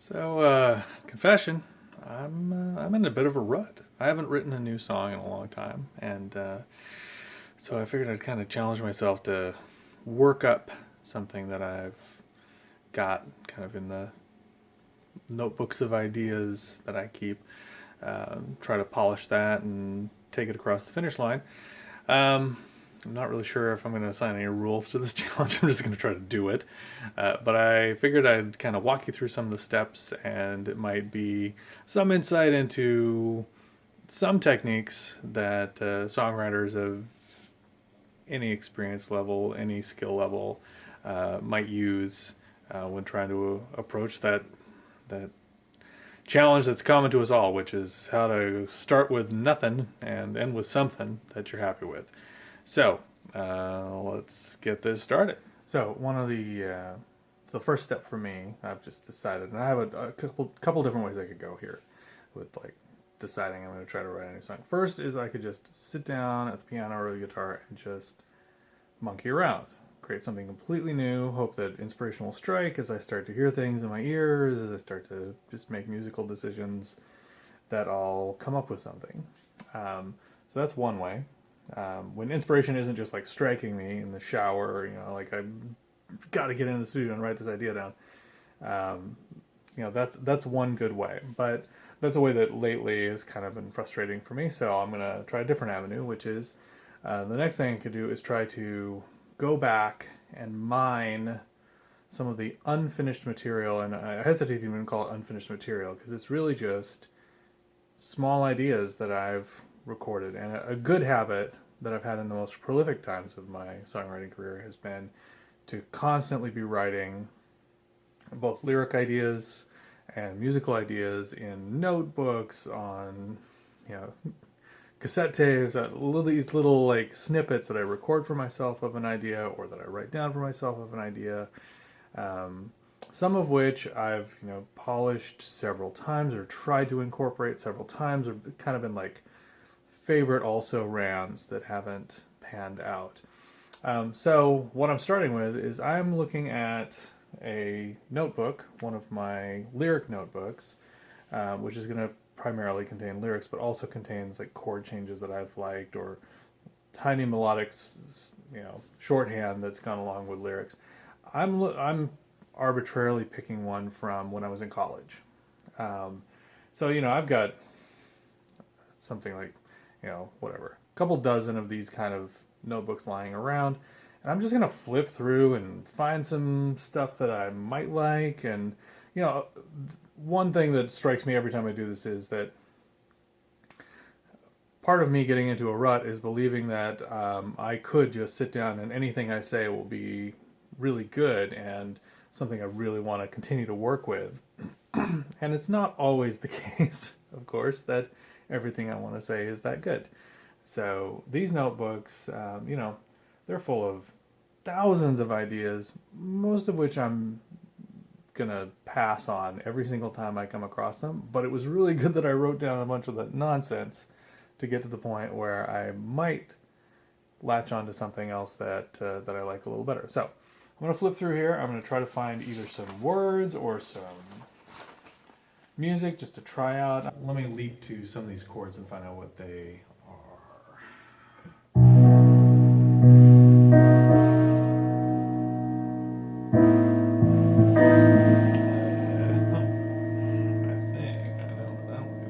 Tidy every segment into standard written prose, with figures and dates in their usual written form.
Confession, I'm in a bit of a rut. I haven't written a new song in a long time, and so I figured I'd kind of challenge myself to work up something that I've got kind of in the notebooks of ideas that I keep. Try to polish that and take it across the finish line. Um, I'm not really sure if I'm going to assign any rules to this challenge. I'm just going to try to do it. But I figured I'd kind of walk you through some of the steps, and it might be some insight into some techniques that songwriters of any experience level, any skill level, might use when trying to approach that challenge that's common to us all, which is how to start with nothing and end with something that you're happy with. So let's get this started. So one of the first step for me, I've just decided, and I have a couple different ways I could go here with like deciding I'm going to try to write a new song. First is I could just sit down at the piano or the guitar and just monkey around, create something completely new, hope that inspiration will strike as I start to hear things in my ears, as I start to just make musical decisions, that I'll come up with something. So that's one way. When inspiration isn't just like striking me in the shower, like I've got to get into the studio and write this idea down. That's one good way, but that's a way that lately has kind of been frustrating for me. So I'm going to try a different avenue, which is the next thing I could do is try to go back and mine some of the unfinished material, and I hesitate to even call it unfinished material because it's really just small ideas that I've recorded. And a good habit that I've had in the most prolific times of my songwriting career has been to constantly be writing both lyric ideas and musical ideas in notebooks, on cassette tapes, these little like snippets that I record for myself of an idea or that I write down for myself of an idea. Some of which I've polished several times or tried to incorporate several times, or kind of been like favorite also rans that haven't panned out. So what I'm starting with is I'm looking at a notebook, one of my lyric notebooks, which is going to primarily contain lyrics, but also contains like chord changes that I've liked, or tiny melodic, shorthand that's gone along with lyrics. I'm arbitrarily picking one from when I was in college. So I've got something like whatever, a couple dozen of these kind of notebooks lying around, and I'm just gonna flip through and find some stuff that I might like. And one thing that strikes me every time I do this is that part of me getting into a rut is believing that I could just sit down and anything I say will be really good and something I really want to continue to work with. And it's not always the case, of course, that everything I want to say is that good. So these notebooks, they're full of thousands of ideas, most of which I'm gonna pass on every single time I come across them. But it was really good that I wrote down a bunch of that nonsense to get to the point where I might latch onto something else that I like a little better. So I'm going to flip through here. I'm going to try to find either some words or some music just to try out. Let me leap to some of these chords and find out what they are. I think I know what that one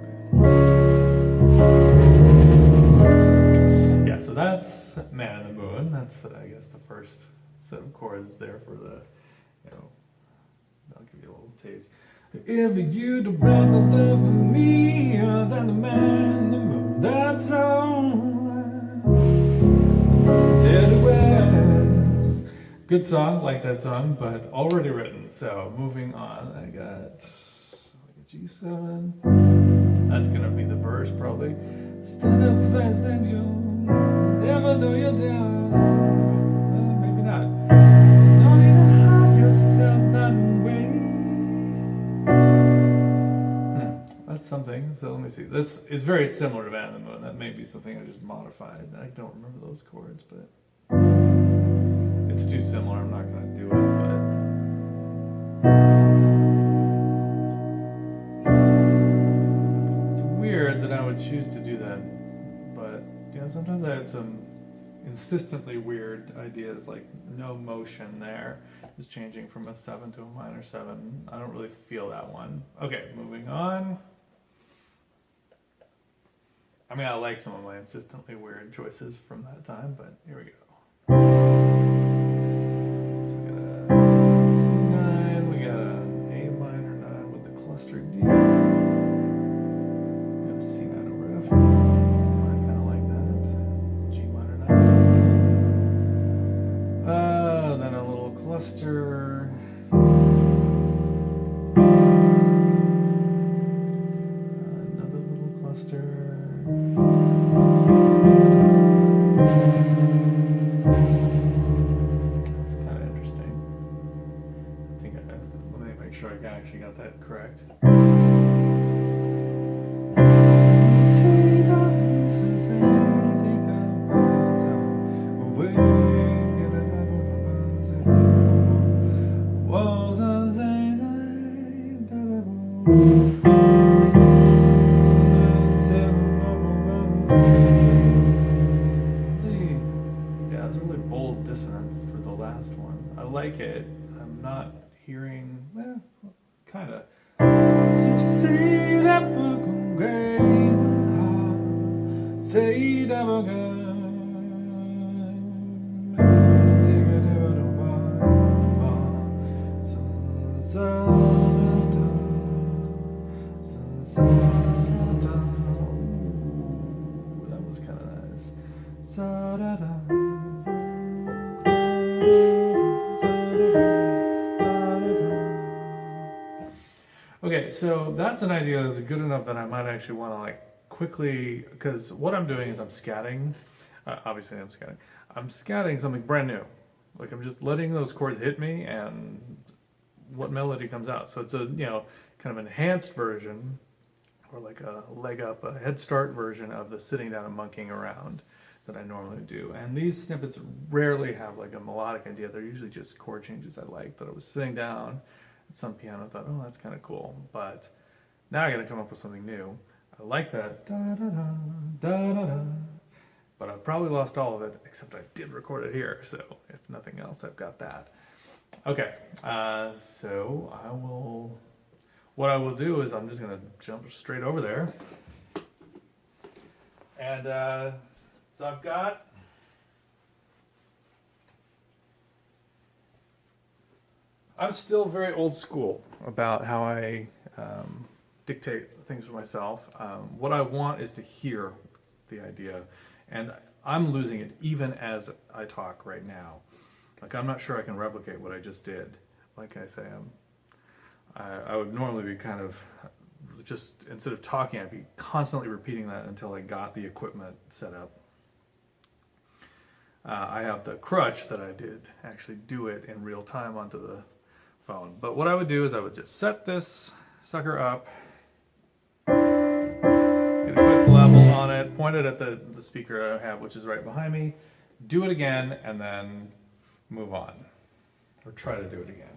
is. Yeah, so that's Man in the Moon. That's, I guess, the first set of chords there for the, I'll give you a little taste. If you'd rather love me than the man in the moon, that's all Dead West. Good song, like that song, but already written. So moving on, I got G7. That's gonna be the verse probably. Stand up fast and you'll never know you're down. Maybe not. Don't need to hide yourself that way. That's something. So let me see. It's very similar to Man in the Moon. That may be something I just modified. I don't remember those chords, but it's too similar. I'm not going to do it. But would choose to do that, but sometimes I had some insistently weird ideas, like no motion there, just changing from a 7 to a minor 7. I don't really feel that one. Okay, moving on. I mean, I like some of my insistently weird choices from that time, but here we go. So we got a C9, we got an A minor 9 with the clustered D. We got a C9 over F. I kind of like that. G minor 9. Then a little cluster. Another little cluster. That's kind of interesting. I think let me make sure I actually got that correct. I like it. I'm not hearing, kind of. That was kind of nice. Okay, so that's an idea that's good enough that I might actually want to like quickly, because what I'm doing is I'm scatting. Obviously, I'm scatting. I'm scatting something brand new. Like I'm just letting those chords hit me, and what melody comes out. So it's a kind of enhanced version, or like a leg up, a head start version of the sitting down and monkeying around that I normally do. And these snippets rarely have like a melodic idea. They're usually just chord changes I like. That I was sitting down at some piano and thought, oh, that's kind of cool. But now I got to come up with something new. I like that da da da da da da, but I've probably lost all of it, except I did record it here. So if nothing else, I've got that. Okay, so what I will do is I'm just going to jump straight over there. And so I've got, I'm still very old school about how I dictate things for myself. What I want is to hear the idea, and I'm losing it even as I talk right now. Like I'm not sure I can replicate what I just did. Like I say, I would normally be kind of just, instead of talking, I'd be constantly repeating that until I got the equipment set up. I have the crutch that I did actually do it in real time onto the phone. But what I would do is I would just set this sucker up, get a quick level on it, point it at the speaker I have, which is right behind me, do it again, and then move on, or try to do it again.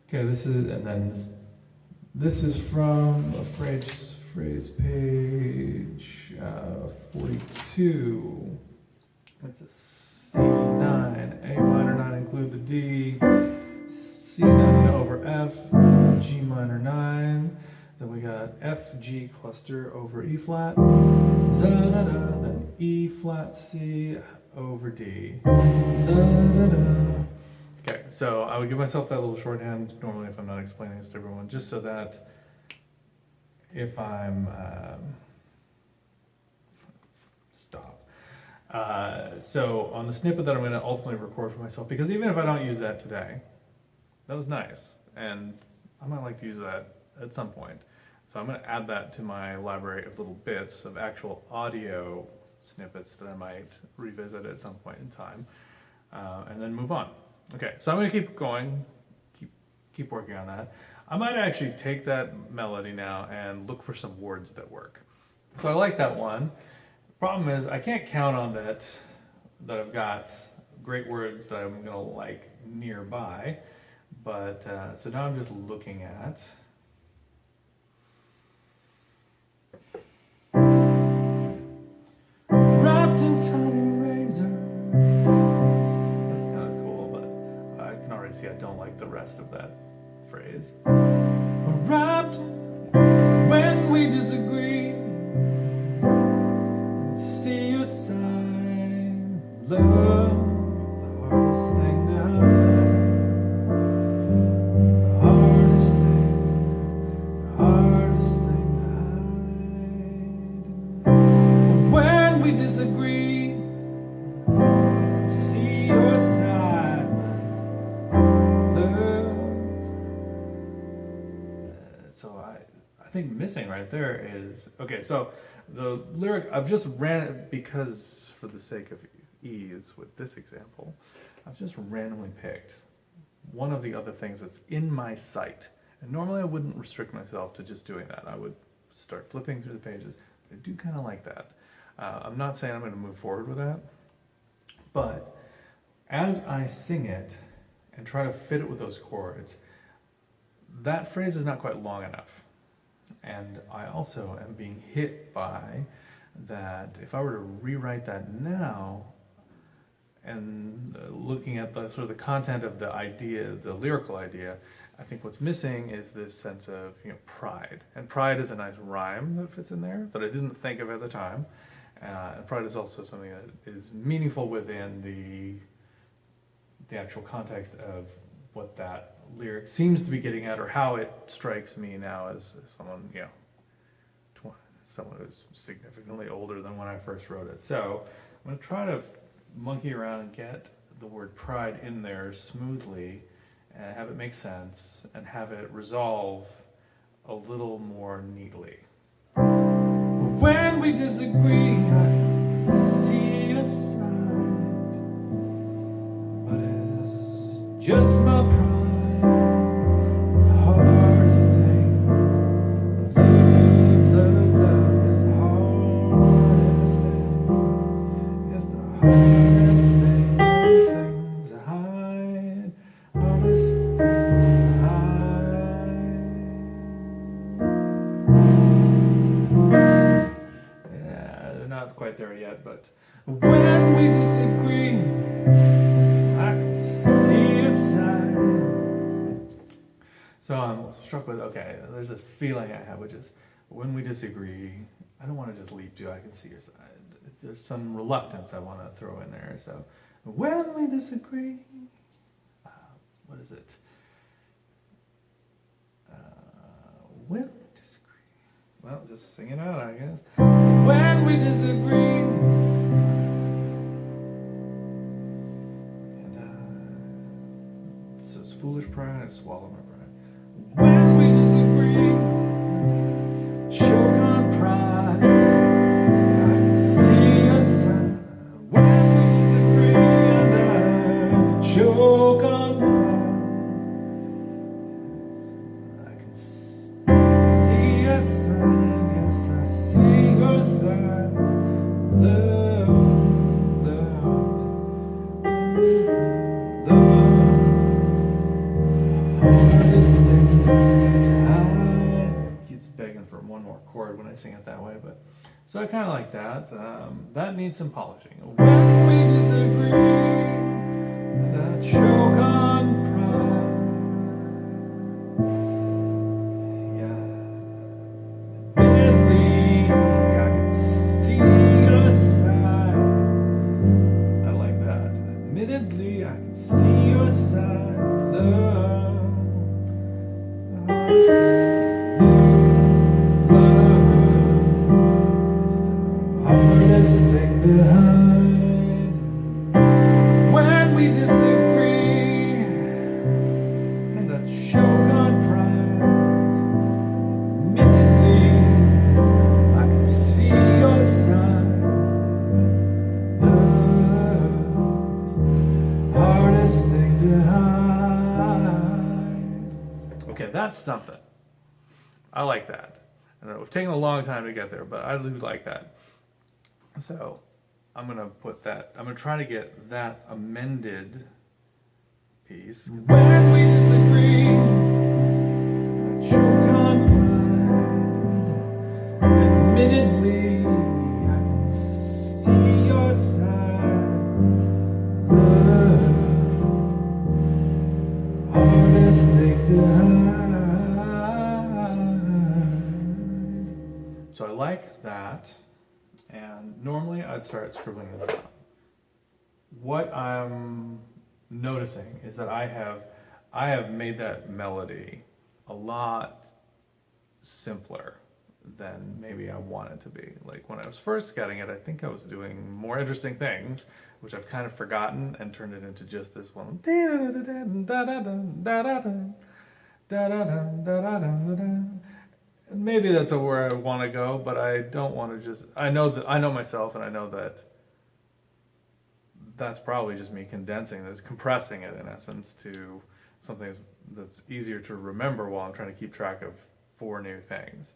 Okay, this is, and then this is from a phrase page 42. It's a C9, A minor 9, include the D, C9 over F, G minor 9, then we got F, G cluster over E flat, za-da-da, then E flat C over D, za-da-da. Okay, so I would give myself that little shorthand normally if I'm not explaining this to everyone, just so that if I'm, So on the snippet that I'm going to ultimately record for myself, because even if I don't use that today, that was nice, and I might like to use that at some point. So I'm going to add that to my library of little bits of actual audio snippets that I might revisit at some point in time, and then move on. Okay, so I'm going to keep going, keep working on that. I might actually take that melody now and look for some words that work. So I like that one. Problem is, I can't count on that I've got great words that I'm gonna like nearby. But so now I'm just looking at wrapped in tiny razors. That's kind of cool, but I can already see I don't like the rest of that phrase. We're wrapped when we disagree. See your sign, love, the hardest thing to hide. The hardest thing to hide. When we disagree, see your side, love. So I think missing right there is, okay, so the lyric, I've just ran it because for the sake of ease with this example, I've just randomly picked one of the other things that's in my sight. And normally I wouldn't restrict myself to just doing that. I would start flipping through the pages. But I do kind of like that. I'm not saying I'm going to move forward with that, but as I sing it and try to fit it with those chords, that phrase is not quite long enough. And I also am being hit by that if I were to rewrite that now and looking at the sort of the content of the idea, the lyrical idea, I think what's missing is this sense of, pride. And pride is a nice rhyme that fits in there that I didn't think of at the time. And pride is also something that is meaningful within the actual context of what that lyric seems to be getting at, or how it strikes me now as someone, someone who's significantly older than when I first wrote it. So I'm going to try to monkey around and get the word pride in there smoothly and have it make sense and have it resolve a little more neatly. When we disagree, I see a side, but it's just my pride. Quite there yet, but when we disagree, I can see a sign. So I'm struck with, okay, there's this feeling I have, which is when we disagree, I don't want to just leap to I can see your side. There's some reluctance I want to throw in there. So when we disagree, what is it? When we disagree, well, just sing it out, I guess. When we disagree, and so it's foolish pride, I swallow my pride. When we disagree, choke on pride, I can see a sign. When we disagree, and I choke on pride, I can see a sign. It's begging for one more chord when I sing it that way, but so I kind of like that. That needs some polishing. When we disagree, and I choke on pride. Yeah, admittedly, I can see your side. I like that. Admittedly, I can see your side. Love. Hardest thing to hide. that's something. I like that. I know it's taken a long time to get there, but I do like that. So I'm gonna put that. I'm gonna try to get that amended piece. When we disagree, I choke on pride. Admittedly, I can see your side. Love is the hardest thing to hide. So I like that. And normally I'd start scribbling this down. What I'm noticing is that I have made that melody a lot simpler than maybe I want it to be. Like when I was first getting it, I think I was doing more interesting things, which I've kind of forgotten and turned it into just this one. Maybe that's where I want to go, but I don't want to just. I know myself, and I know that that's probably just me condensing this, compressing it in essence to something that's easier to remember while I'm trying to keep track of 4 new things.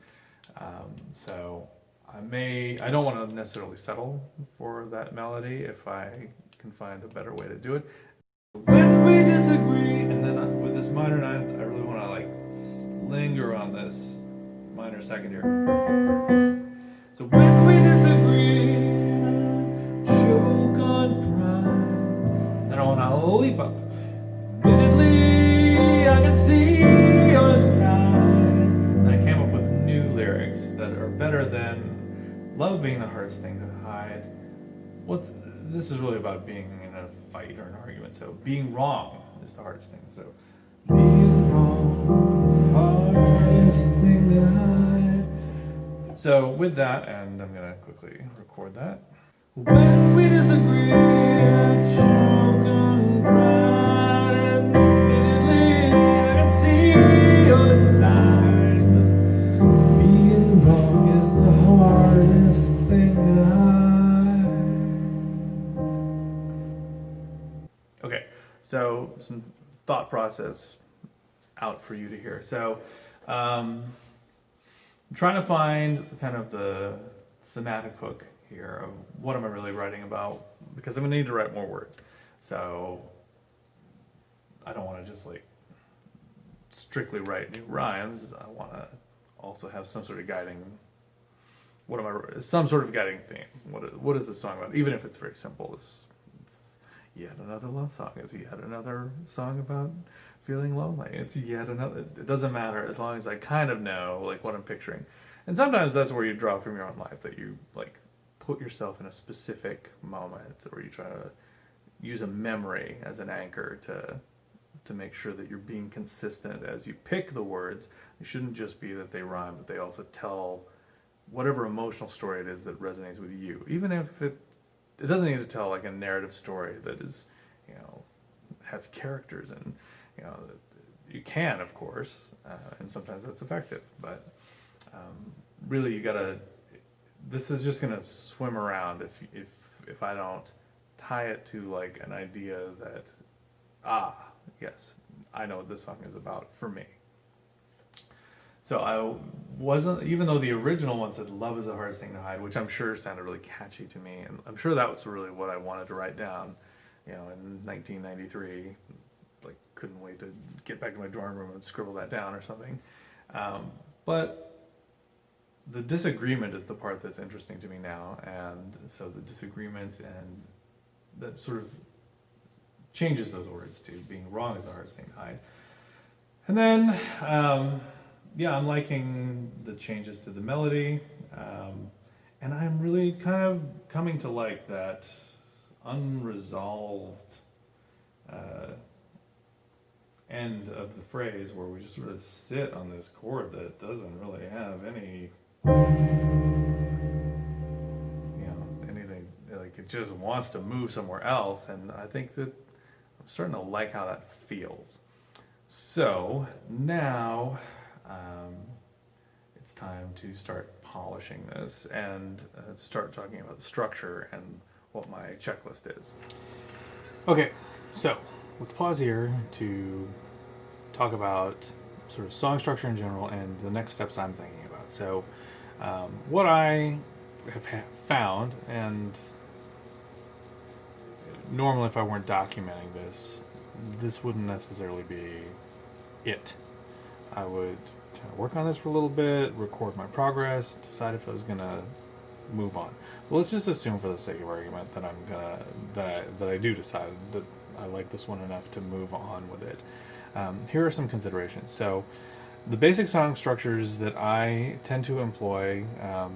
So I don't want to necessarily settle for that melody if I can find a better way to do it. When we disagree, and then with this minor ninth, I really want to like linger on this minor second here. So when we disagree, choke on pride. Then I want to leap up. Admittedly, I can see your side. And I came up with new lyrics that are better than love being the hardest thing to hide. This is really about being in a fight or an argument. So being wrong is the hardest thing. So being wrong is the hardest thing to hide. So with that, and I'm gonna quickly record that. When we disagree, I choke on pride. Admittedly, I can see your side. But being wrong is the hardest thing to hide. Okay, so some thought process out for you to hear. So I'm trying to find kind of the thematic hook here of what am I really writing about, because I'm gonna need to write more words. So I don't want to just like strictly write new rhymes. I want to also have some sort of guiding. Some sort of guiding theme. What is this song about? Even if it's very simple, it's yet another love song. It's yet another song about feeling lonely. It's yet another. It doesn't matter as long as I kind of know like what I'm picturing. And sometimes that's where you draw from your own life, that you like put yourself in a specific moment, or you try to use a memory as an anchor to make sure that you're being consistent as you pick the words. It shouldn't just be that they rhyme, but they also tell whatever emotional story it is that resonates with you. Even if it doesn't need to tell like a narrative story that is, has characters, and you can, of course, and sometimes that's effective, but really you gotta. This is just gonna swim around if I don't tie it to like an idea that yes, I know what this song is about for me. So I wasn't, even though the original one said love is the hardest thing to hide, which I'm sure sounded really catchy to me, and I'm sure that was really what I wanted to write down, in 1993. Like, couldn't wait to get back to my dorm room and scribble that down or something. But the disagreement is the part that's interesting to me now, and so the disagreement, and that sort of changes those words to being wrong is the hardest thing to hide. And then, I'm liking the changes to the melody, and I'm really kind of coming to like that unresolved end of the phrase where we just sort of sit on this chord that doesn't really have any, anything, like it just wants to move somewhere else, and I think that I'm starting to like how that feels. So now it's time to start polishing this and start talking about the structure and what my checklist is. Okay, so let's pause here to talk about sort of song structure in general and the next steps I'm thinking about. So, what I have found, and normally if I weren't documenting this, this wouldn't necessarily be it. I would kind of work on this for a little bit, record my progress, decide if I was gonna move on. But let's just assume, for the sake of argument, that I do decide that I like this one enough to move on with it. Here are some considerations. So, the basic song structures that I tend to employ, I'll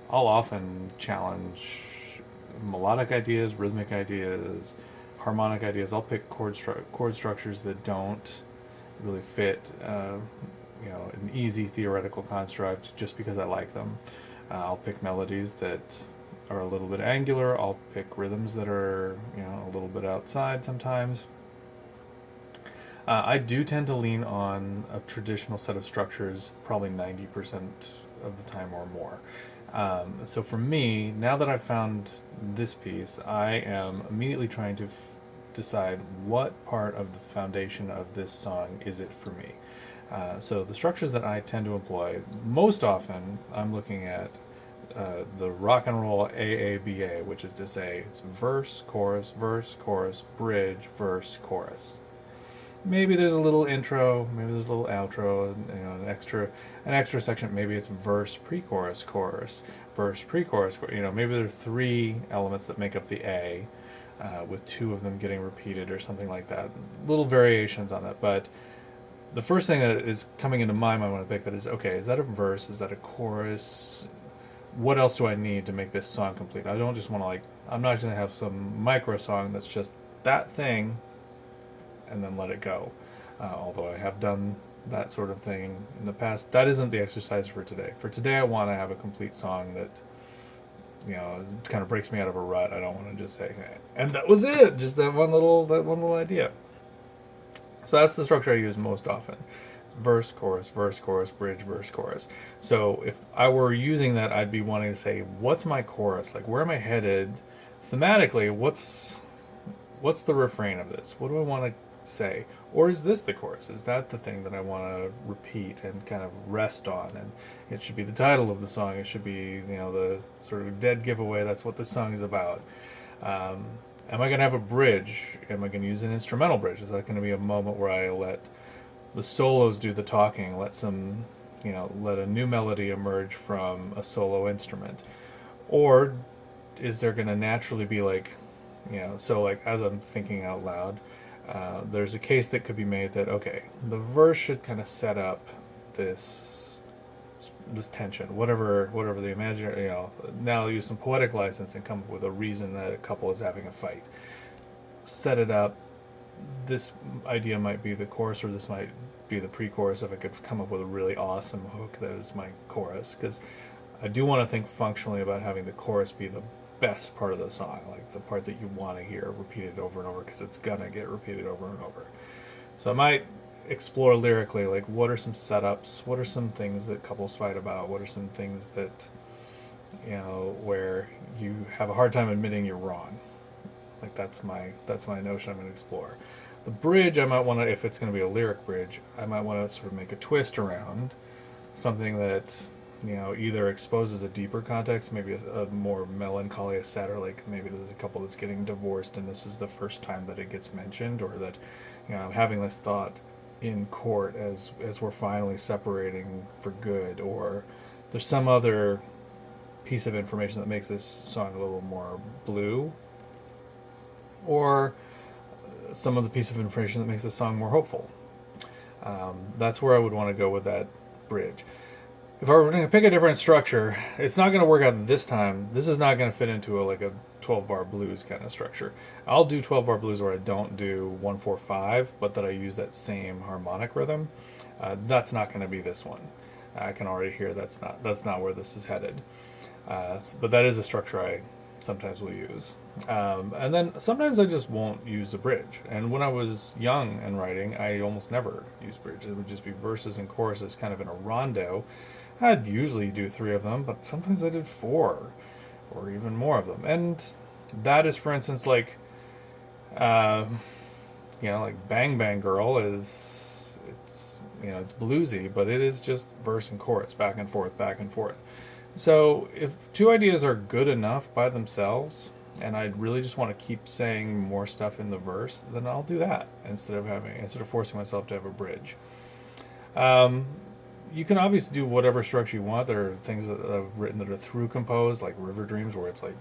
often challenge melodic ideas, rhythmic ideas, harmonic ideas. I'll pick chord structures that don't really fit, an easy theoretical construct just because I like them. I'll pick melodies that are a little bit angular. I'll pick rhythms that are, a little bit outside sometimes. I do tend to lean on a traditional set of structures probably 90% of the time or more. So for me, now that I've found this piece, I am immediately trying to decide what part of the foundation of this song is it for me. So the structures that I tend to employ, most often I'm looking at the rock and roll AABA, which is to say it's verse, chorus, bridge, verse, chorus. Maybe there's a little intro, maybe there's a little outro, an extra section. Maybe it's verse, pre-chorus, chorus, verse, pre-chorus. Maybe there are 3 elements that make up the A, with 2 of them getting repeated or something like that. Little variations on that, but the first thing that is coming into my mind when I pick that is, okay, is that a verse? Is that a chorus? What else do I need to make this song complete? I don't just want to I'm not going to have some micro song that's just that thing and then let it go. Although I have done that sort of thing in the past. That isn't the exercise for today. For today, I want to have a complete song that, kind of breaks me out of a rut. I don't want to just say, hey, and that was it, just that one little idea. So that's the structure I use most often. Verse, chorus, bridge, verse, chorus. So if I were using that, I'd be wanting to say, what's my chorus? Where am I headed? Thematically, what's the refrain of this? What do I want to say? Or is this the chorus? Is that the thing that I want to repeat and kind of rest on? And it should be the title of the song. It should be, the sort of dead giveaway. That's what the song is about. Am I going to have a bridge? Am I going to use an instrumental bridge? Is that going to be a moment where I let the solos do the talking? Let a new melody emerge from a solo instrument? Or is there going to naturally be as I'm thinking out loud, there's a case that could be made that, okay, the verse should kind of set up this tension, whatever the imaginary, now use some poetic license and come up with a reason that a couple is having a fight. Set it up. This idea might be the chorus, or this might be the pre-chorus if I could come up with a really awesome hook that is my chorus, because I do want to think functionally about having the chorus be the best part of the song, the part that you want to hear repeated over and over, because it's gonna get repeated over and over. So I might explore lyrically, what are some setups, what are some things that couples fight about, what are some things that, where you have a hard time admitting you're wrong. That's my notion I'm going to explore. The bridge, I might want to, if it's going to be a lyric bridge, I might want to sort of make a twist around something that, either exposes a deeper context, maybe a more melancholy, a sadder, maybe there's a couple that's getting divorced and this is the first time that it gets mentioned, or that, I'm having this thought in court as we're finally separating for good, or there's some other piece of information that makes this song a little more blue, or some of the piece of information that makes the song more hopeful. That's where I would want to go with that bridge. If I were going to pick a different structure, it's not going to work out this time. This is not going to fit into a 12-bar blues kind of structure. I'll do 12-bar blues where I don't do 1-4-5, but that I use that same harmonic rhythm. That's not going to be this one. I can already hear that's not where this is headed. But that is a structure I sometimes will use. And then sometimes I just won't use a bridge. And when I was young and writing, I almost never used bridge. It would just be verses and choruses kind of in a rondo. I'd usually do 3 of them, but sometimes I did 4 or even more of them. And that is, for instance, like Bang Bang Girl it's bluesy, but it is just verse and chorus, back and forth, back and forth. So if two ideas are good enough by themselves, and I really just want to keep saying more stuff in the verse, then I'll do that instead of forcing myself to have a bridge. You can obviously do whatever structure you want. There are things that I've written that are through composed, like River Dreams, where it's like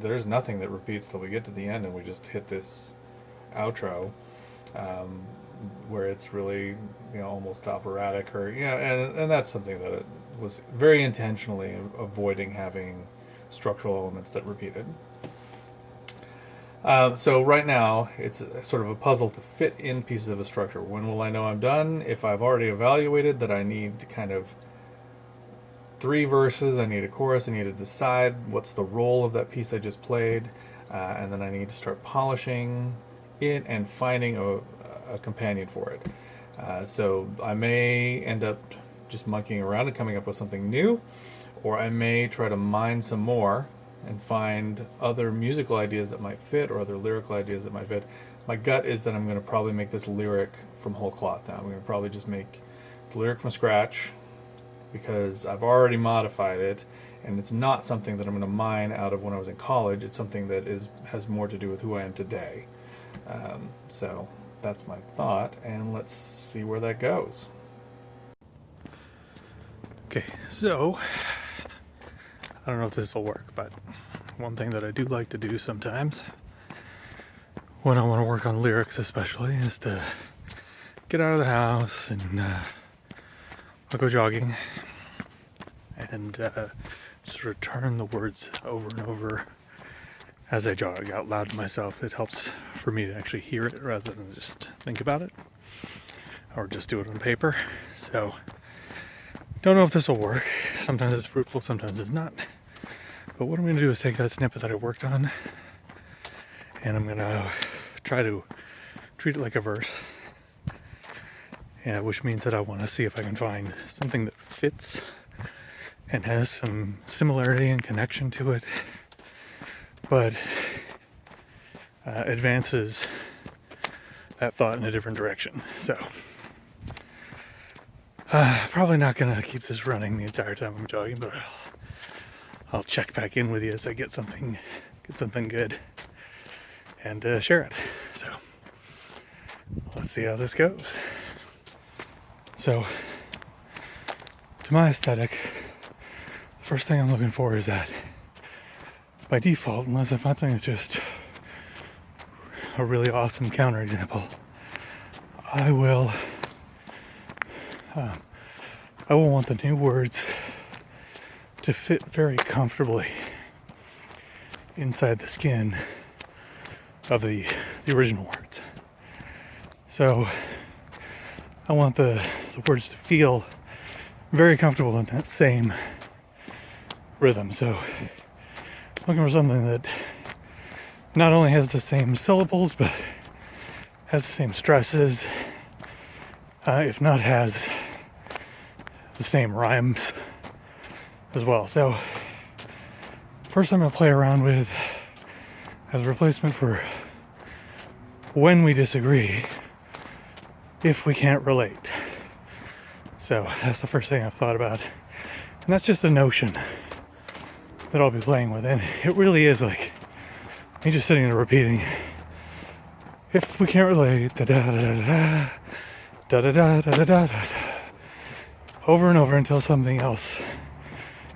there's nothing that repeats till we get to the end, and we just hit this outro, where it's really almost operatic, or and that's something that it was very intentionally avoiding having structural elements that repeated. So right now it's sort of a puzzle to fit in pieces of a structure. When will I know I'm done? If I've already evaluated that I need to kind of 3 verses, I need a chorus, I need to decide what's the role of that piece I just played, and then I need to start polishing it and finding a companion for it. So I may end up just monkeying around and coming up with something new, or I may try to mine some more and find other musical ideas that might fit, or other lyrical ideas that might fit. My gut is that I'm going to probably make this lyric from whole cloth now. I'm going to probably just make the lyric from scratch, because I've already modified it, and it's not something that I'm going to mine out of when I was in college. It's something that has more to do with who I am today. So that's my thought, and let's see where that goes. Okay, so I don't know if this will work, but one thing that I do like to do sometimes when I want to work on lyrics especially is to get out of the house and I'll go jogging and just return the words over and over as I jog out loud to myself. It helps for me to actually hear it rather than just think about it or just do it on paper. So don't know if this will work. Sometimes it's fruitful, sometimes it's not. But what I'm going to do is take that snippet that I worked on and I'm going to try to treat it like a verse. Yeah, which means that I want to see if I can find something that fits and has some similarity and connection to it, but advances that thought in a different direction. So probably not going to keep this running the entire time I'm jogging, but I'll check back in with you as I get something good and share it. So let's see how this goes. So to my aesthetic, the first thing I'm looking for is that by default, unless I find something that's just a really awesome counterexample, I will want the new words to fit very comfortably inside the skin of the original words. So I want the words to feel very comfortable in that same rhythm. So looking for something that not only has the same syllables, but has the same stresses, if not has the same rhymes as well. So first I'm going to play around with, as a replacement for when we disagree, if we can't relate. So that's the first thing I've thought about. And that's just a notion that I'll be playing with. And it really is like me just sitting there repeating, if we can't relate, da da da da da da da da da da, over and over until something else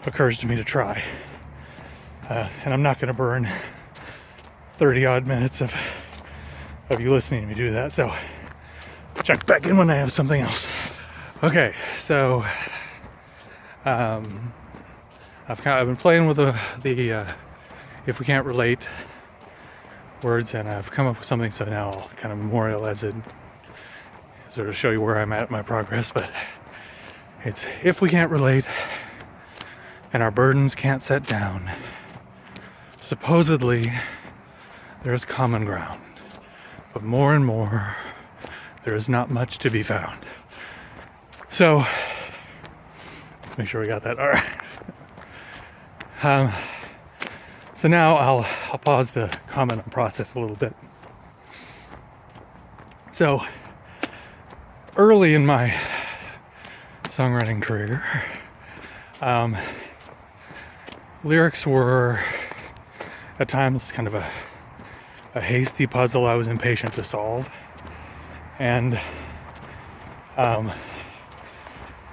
occurs to me to try. And I'm not going to burn 30 odd minutes of you listening to me do that. So check back in when I have something else. Okay, so I've been playing with the if we can't relate words, and I've come up with something. So now I'll kind of memorialize it, sort of show you where I'm at in my progress. But it's if we can't relate and our burdens can't set down, supposedly there is common ground, but more and more there is not much to be found. So let's make sure we got that. All right. So now I'll pause to comment and process a little bit. So early in my songwriting career, lyrics were at times kind of a hasty puzzle I was impatient to solve. And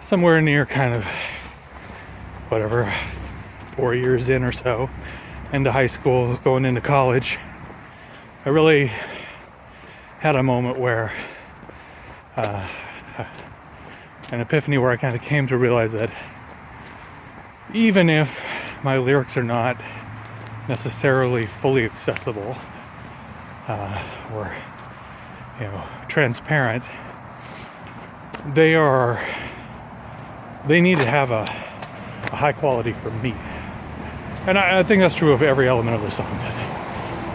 somewhere near kind of 4 years in or so into high school, going into college, I really had a moment where an epiphany where I kind of came to realize that even if my lyrics are not necessarily fully accessible or transparent, they need to have a high quality for me. And I think that's true of every element of the song.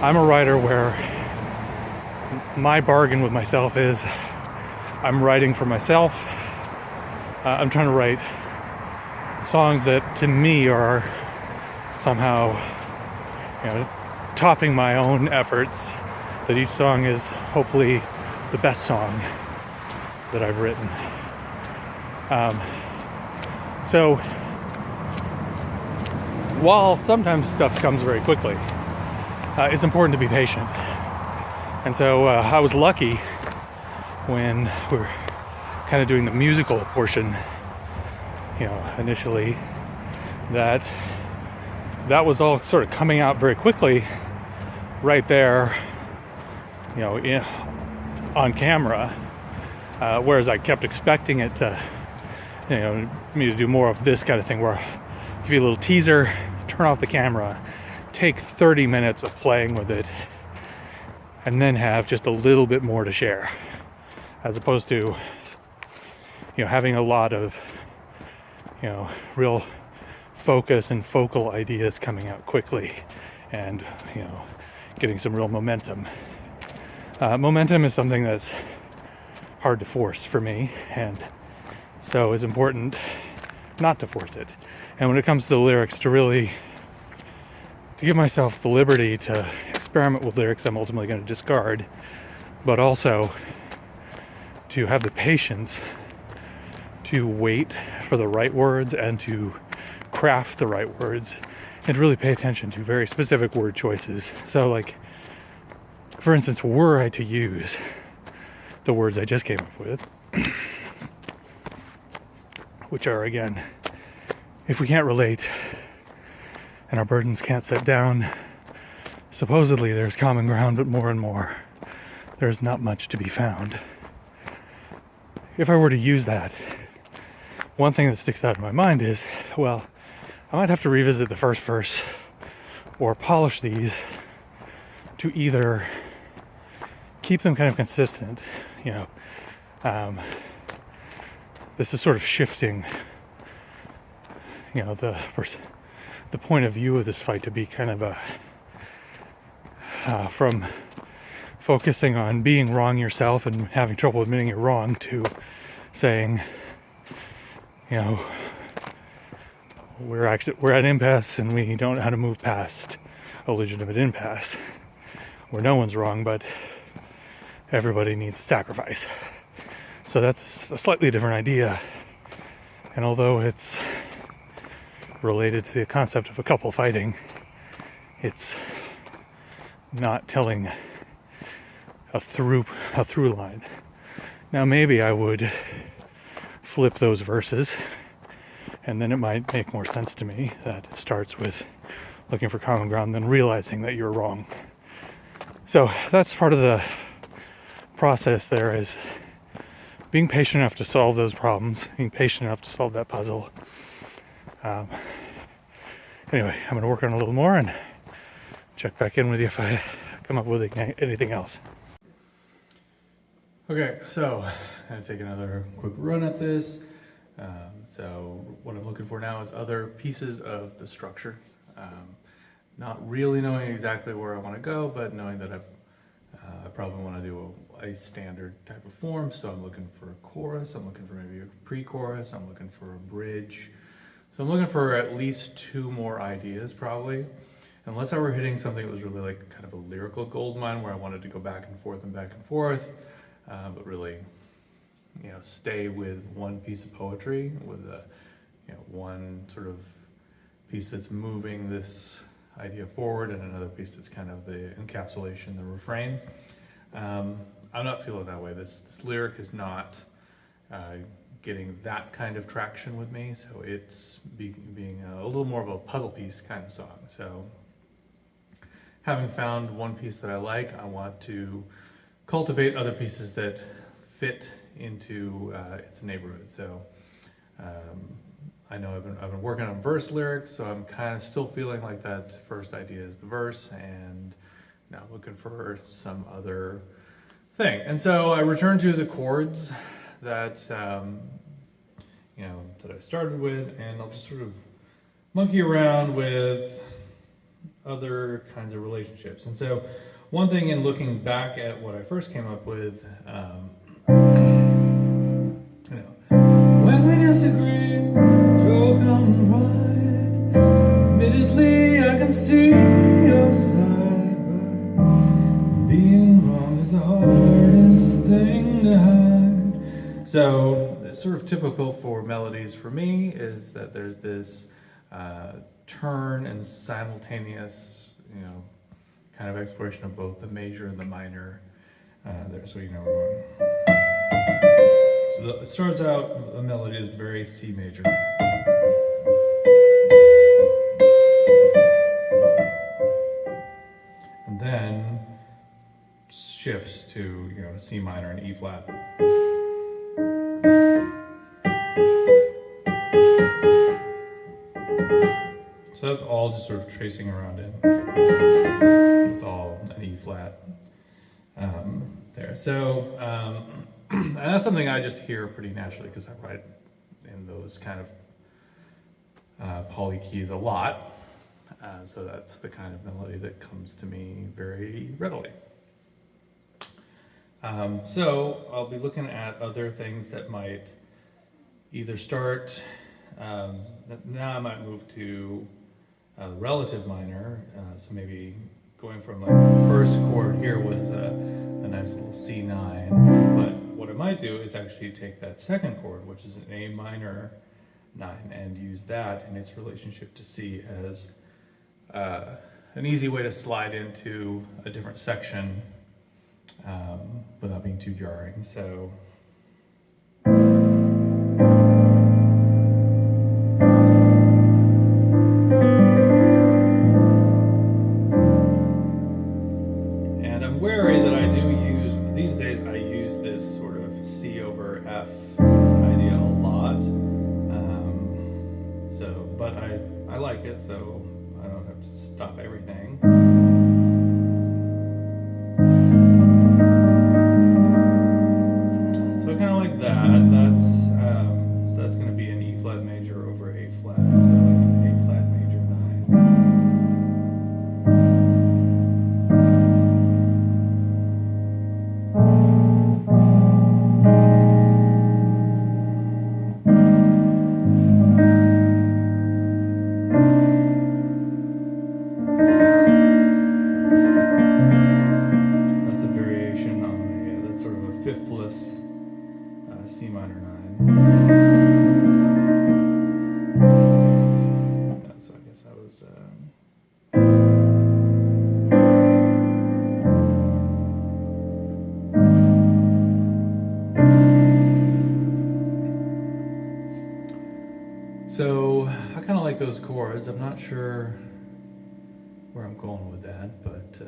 I'm a writer where my bargain with myself is I'm writing for myself. I'm trying to write songs that to me are somehow topping my own efforts, that each song is hopefully the best song that I've written. So while sometimes stuff comes very quickly, it's important to be patient. And so I was lucky when we were kind of doing the musical portion, initially, that was all sort of coming out very quickly right there, on camera, whereas I kept expecting it to, me to do more of this kind of thing where I give you a little teaser, turn off the camera, take 30 minutes of playing with it, and then have just a little bit more to share, as opposed to having a lot of real focus and focal ideas coming out quickly and getting some real momentum. Momentum is something that's hard to force for me, and so it's important not to force it. And when it comes to the lyrics, to give myself the liberty to experiment with lyrics I'm ultimately going to discard, but also to have the patience to wait for the right words and to craft the right words and really pay attention to very specific word choices. So, like, for instance, were I to use the words I just came up with, which are, again, if we can't relate and our burdens can't set down, supposedly there's common ground, but more and more there's not much to be found. If I were to use that, one thing that sticks out in my mind is, well, I might have to revisit the first verse or polish these to either keep them kind of consistent. This is sort of shifting, the point of view of this fight to be kind of from focusing on being wrong yourself and having trouble admitting you're wrong to saying, we're at an impasse and we don't know how to move past a legitimate impasse where no one's wrong, but everybody needs a sacrifice. So that's a slightly different idea. And although it's related to the concept of a couple fighting, it's not telling a through line. Now maybe I would flip those verses, and then it might make more sense to me that it starts with looking for common ground than realizing that you're wrong. So that's part of the process there, is being patient enough to solve those problems, being patient enough to solve that puzzle. Anyway, I'm going to work on it a little more and check back in with you if I come up with anything else. Okay, so I'm going to take another quick run at this. So what I'm looking for now is other pieces of the structure. Not really knowing exactly where I want to go, but knowing that I probably want to do a standard type of form. So I'm looking for a chorus, I'm looking for maybe a pre-chorus, I'm looking for a bridge. So I'm looking for at least two more ideas probably. Unless I were hitting something that was really like kind of a lyrical gold mine where I wanted to go back and forth and back and forth. but really, stay with one piece of poetry, with one sort of piece that's moving this idea forward, and another piece that's kind of the encapsulation, the refrain. I'm not feeling that way. This lyric is not getting that kind of traction with me, so it's being a little more of a puzzle piece kind of song. So having found one piece that I like, I want to cultivate other pieces that fit into its neighborhood. So I know I've been working on verse lyrics, so I'm kind of still feeling like that first idea is the verse, and now looking for some other thing. And so I return to the chords that that I started with, and I'll just sort of monkey around with other kinds of relationships. And so one thing in looking back at what I first came up with, when we disagree, joke on right. Admittedly, I can see your side, but being wrong is the hardest thing to hide. So, sort of typical for melodies for me is that there's this turn and simultaneous, kind of exploration of both the major and the minor there. So we're going. So it starts out a melody that's very C major. And then shifts to a C minor and E flat. So that's all just sort of tracing around in. It's all an E flat there. So and that's something I just hear pretty naturally because I write in those kind of poly keys a lot. So that's the kind of melody that comes to me very readily. So I'll be looking at other things that might either start, now I might move to relative minor, so maybe going from like the first chord here was a nice little C9, but what I might do is actually take that second chord, which is an A minor 9, and use that in its relationship to C as an easy way to slide into a different section without being too jarring. So so I don't have to stop everything. So kind of like that. That's going to be an E flat major over A flat. So like an A flat major 9. Fifthless C minor 9. So I guess that was. So I kind of like those chords. I'm not sure where I'm going with that, but.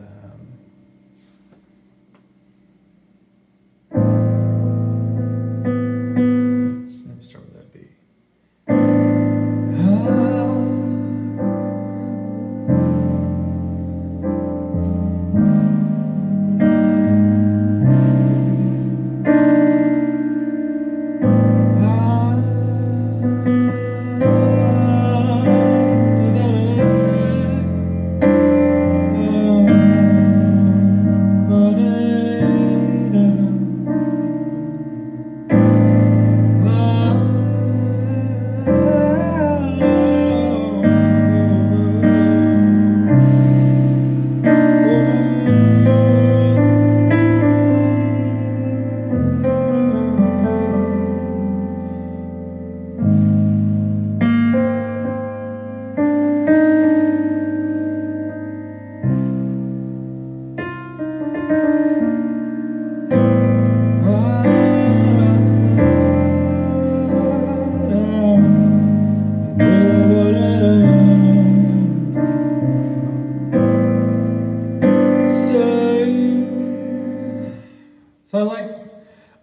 So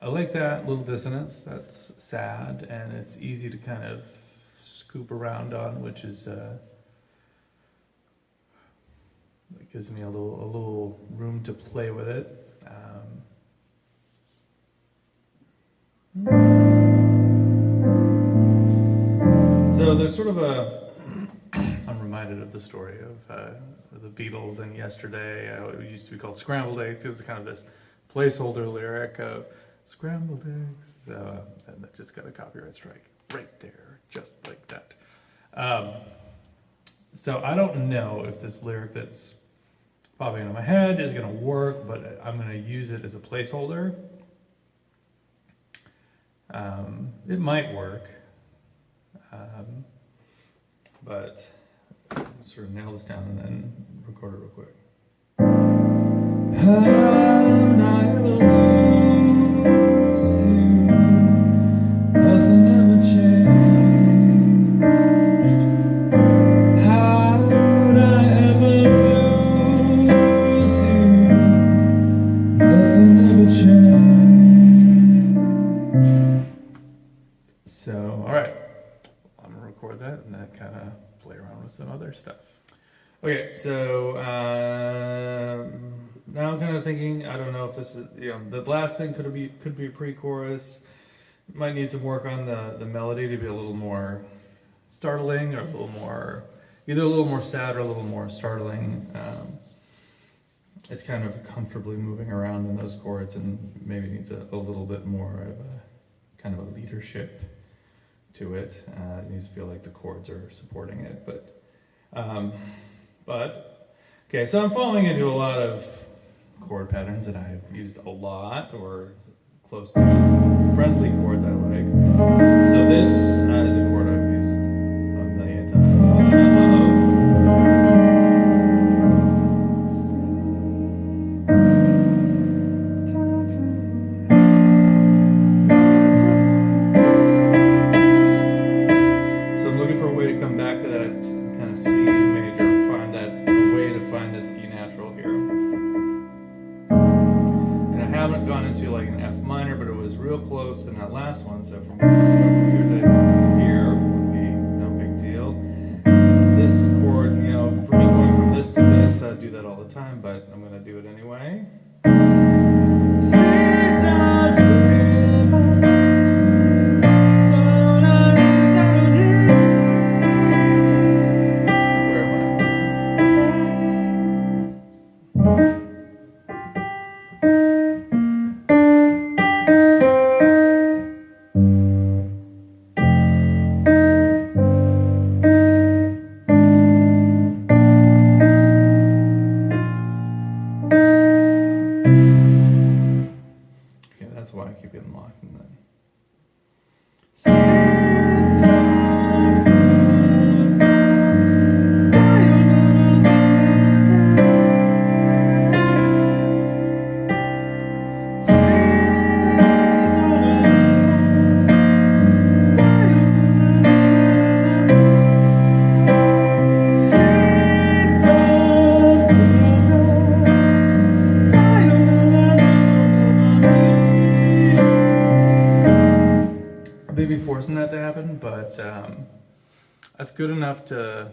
I like that little dissonance. That's sad, and it's easy to kind of scoop around on, which is it gives me a little room to play with it. So there's sort of I'm reminded of the story of the Beatles and Yesterday. It used to be called Scrambled Eggs. It was kind of this placeholder lyric of scrambled eggs. So, and that just got a copyright strike right there, just like that. So I don't know if this lyric that's popping into my head is going to work, but I'm going to use it as a placeholder. It might work, but I'll sort of nail this down and then record it real quick. How'd I ever lose you? Nothing ever changed. How'd I ever lose you? Nothing ever changed. So, all right, I'm gonna record that and then kind of play around with some other stuff. Okay, so now I'm kind of thinking, I don't know if this is, the last thing could be pre-chorus. Might need some work on the melody to be a little more startling, or either a little more sad or a little more startling. It's kind of comfortably moving around in those chords, and maybe needs a little bit more of a kind of a leadership to it. It needs to feel like the chords are supporting it, but okay, so I'm falling into a lot of chord patterns that I've used a lot, or close to friendly chords I like. So this is a chord I've used a million times. So I'm looking for a way to come back to that kind of C major, find a way to find this E natural here. And I haven't gone into like an F minor, but it was real close in that last one. So from here to here would be no big deal. This chord, for me going from this to this, I do that all the time, but I'm going to do it anyway. That's why I keep getting locked in that. Maybe forcing that to happen, but that's good enough to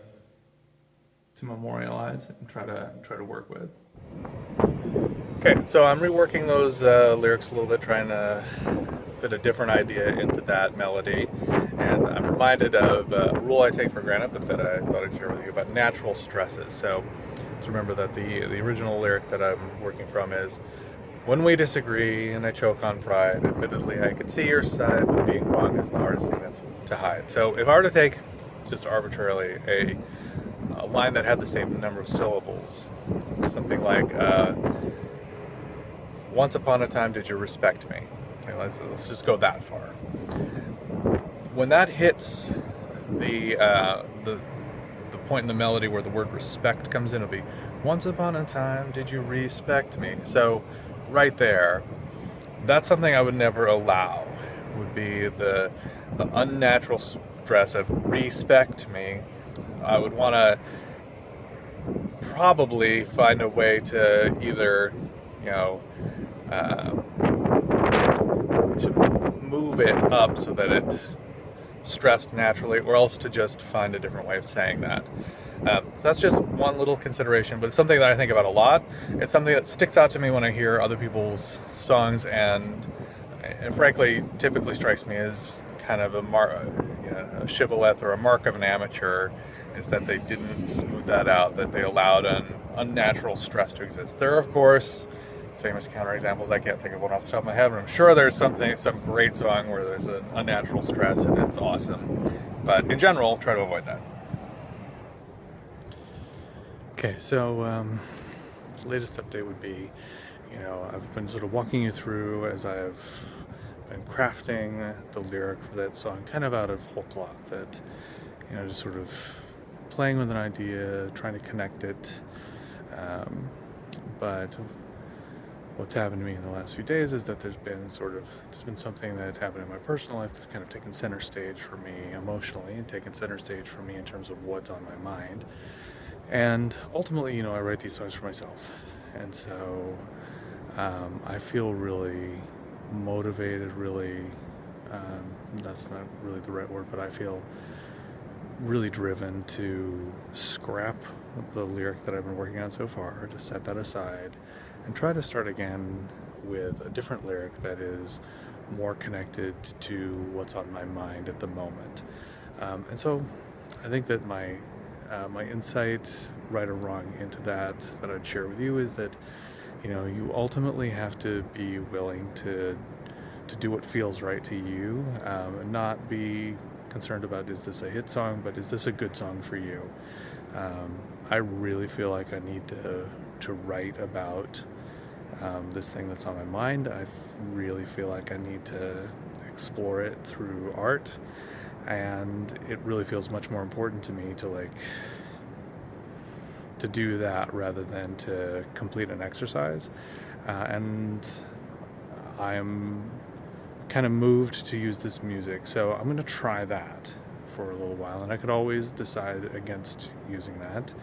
memorialize and try to work with. Okay, so I'm reworking those lyrics a little bit, trying to fit a different idea into that melody, and I'm reminded of a rule I take for granted, but that I thought I'd share with you about natural stresses. So let's remember that the original lyric that I'm working from is, when we disagree and I choke on pride, admittedly I can see your side, but being wrong is the hardest thing to hide. So if I were to take, just arbitrarily, a line that had the same number of syllables, something like, once upon a time did you respect me? Let's just go that far. When that hits the point in the melody where the word respect comes in, it'll be, once upon a time did you respect me? So right there, that's something I would never allow, would be the unnatural stress of respect me. I would want to probably find a way to either to move it up so that it stressed naturally, or else to just find a different way of saying that. That's just one little consideration, but it's something that I think about a lot. It's something that sticks out to me when I hear other people's songs, and frankly, typically strikes me as kind of a shibboleth or a mark of an amateur, is that they didn't smooth that out, that they allowed an unnatural stress to exist. There are, of course, famous counterexamples. I can't think of one off the top of my head, but I'm sure there's some great song where there's an unnatural stress and it's awesome. But in general, try to avoid that. Okay, so latest update would be, I've been sort of walking you through as I've been crafting the lyric for that song, kind of out of whole cloth. That, just sort of playing with an idea, trying to connect it. But what's happened to me in the last few days is that there's been something that happened in my personal life that's kind of taken center stage for me emotionally, and taken center stage for me in terms of what's on my mind. And ultimately, I write these songs for myself. And so I feel really motivated, that's not really the right word, but I feel really driven to scrap the lyric that I've been working on so far, to set that aside, and try to start again with a different lyric that is more connected to what's on my mind at the moment. And so I think that my insight, right or wrong, into that I'd share with you is that, you ultimately have to be willing to do what feels right to you, and not be concerned about, is this a hit song, but is this a good song for you? I really feel like I need to write about this thing that's on my mind. I really feel like I need to explore it through art, and it really feels much more important to me to do that rather than to complete an exercise. And I'm kind of moved to use this music, so I'm going to try that for a little while, and I could always decide against using that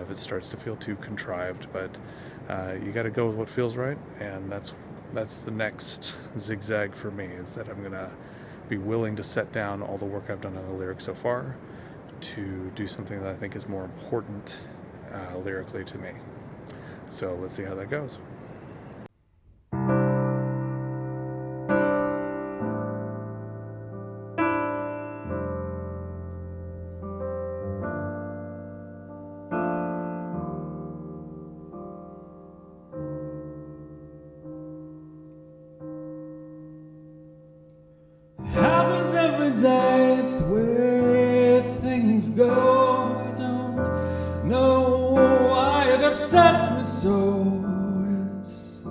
if it starts to feel too contrived, but you got to go with what feels right, and that's the next zigzag for me, is that I'm going to be willing to set down all the work I've done on the lyrics so far to do something that I think is more important lyrically to me. So let's see how that goes. Happens every day, it's the way things go. I don't know why it upsets me so. It's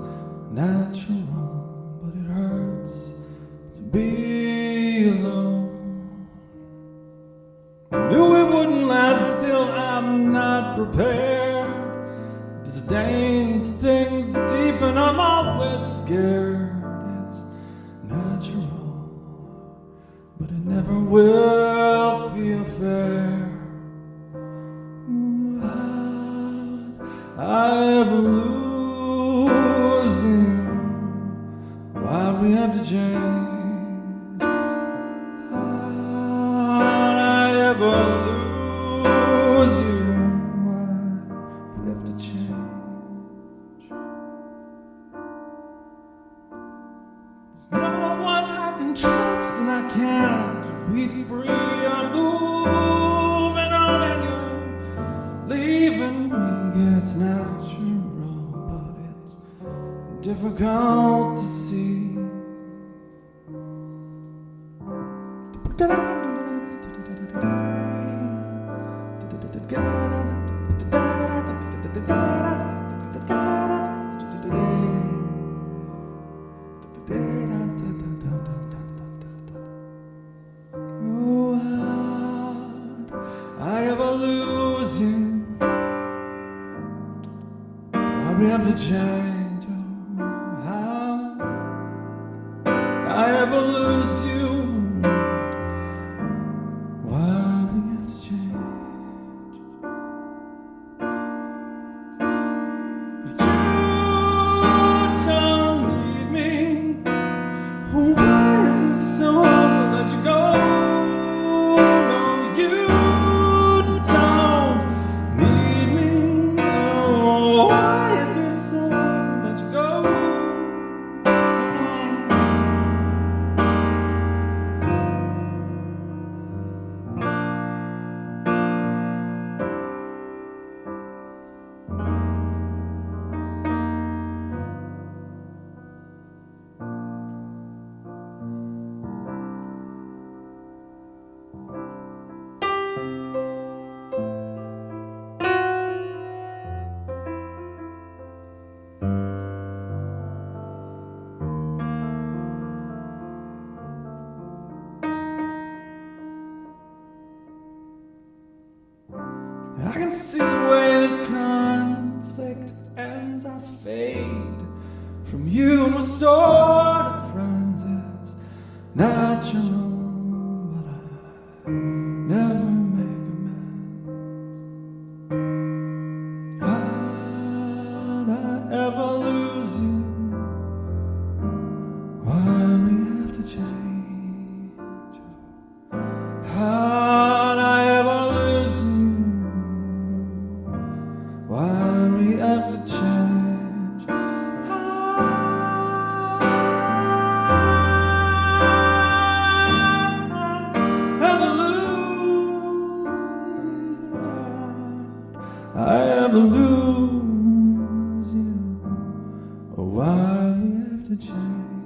natural, but it hurts to be alone. I knew it wouldn't last, still I'm not prepared. Disdain stings deep and I'm always scared. It's natural, but it never will feel fair. I ever lose you? Why we have to change? I ever lose you? Why we have to change? There's no one I can trust, and I can't be free. I'm moving on, and you're leaving me. It's natural, but it's difficult to see. I ever lose you? Why we have to change? Oh, how I ever lose you? Why we have to change? You don't need me. I can see the way this conflict ends. I fade from you and we're sort of friends. It's natural, but I never make amends. How'd I ever lose you? Why'd we have to change? How'd I ever lose you? Why'd we have to change? How'd I ever lose you? How'd I ever lose you? Or why'd we have to change?